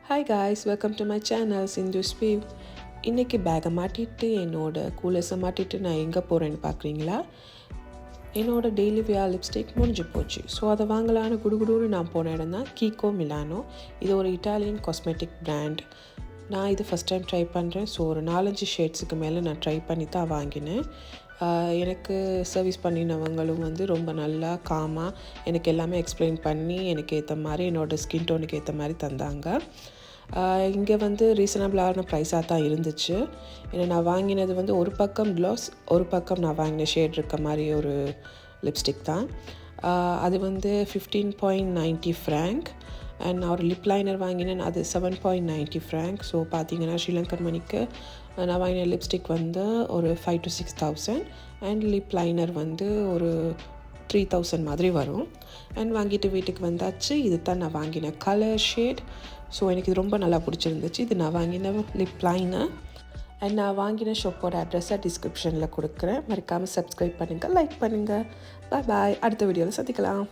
Hi guys, welcome to my channel Sindhu's view. இன்றைக்கி பேக்கை மாட்டிட்டு என்னோடய கூலர்ஸை மாட்டிட்டு நான் எங்கே போகிறேன்னு பார்க்குறீங்களா? என்னோடய டெய்லி வியர் லிப்ஸ்டிக் முடிஞ்சு போச்சு. ஸோ அதை வாங்கலான்னு குடுகுடுன்னு நான் போன இடம் தான் கீகோ மிலானோ. இது ஒரு இட்டாலியன் காஸ்மெட்டிக் பிராண்ட். நான் இது ஃபஸ்ட் டைம் ட்ரை பண்ணுறேன். ஸோ ஒரு 4-5 ஷேட்ஸுக்கு மேலே நான் ட்ரை பண்ணி தான் வாங்கினேன். எனக்கு சர்வீஸ் பண்ணினவங்களும் ரொம்ப நல்லா காமாக எனக்கு எல்லாமே எக்ஸ்பிளைன் பண்ணி எனக்கு ஏற்ற மாதிரி என்னோடய ஸ்கின் டோனுக்கு ஏற்ற மாதிரி தந்தாங்க. இங்கே ரீசனபிளான ப்ரைஸாக தான் இருந்துச்சு. ஏன்னா நான் வாங்கினது ஒரு பக்கம் க்ளாஸ், ஒரு பக்கம் நான் வாங்கின ஷேட் இருக்க மாதிரி ஒரு லிப்ஸ்டிக் தான். அது 15.90 ஃப்ராங்க். அண்ட் நான் ஒரு லிப் லைனர் வாங்கினேன், அது 7.90 ஃப்ராங்க். ஸோ பார்த்தீங்கன்னா ஸ்ரீலங்கன் மணிக்கு நான் வாங்கின லிப்ஸ்டிக் ஒரு 5,000 to 6,000 அண்ட் லிப் லைனர் ஒரு 3,000 மாதிரி வரும். அண்ட் வாங்கிட்டு வீட்டுக்கு வந்தாச்சு. இது தான் நான் வாங்கின கலர் ஷேட். ஸோ எனக்கு இது ரொம்ப நல்லா பிடிச்சிருந்துச்சு. இது நான் வாங்கின லிப் லைனர். அண்ட் நான் வாங்கின ஷாப்போட அட்ரஸை டிஸ்கிரிப்ஷனில் கொடுக்குறேன். மறக்காமல் சப்ஸ்கிரைப் பண்ணுங்கள், லைக் பண்ணுங்கள். பாய் பாய். அடுத்த வீடியோவில் சந்திக்கலாம்.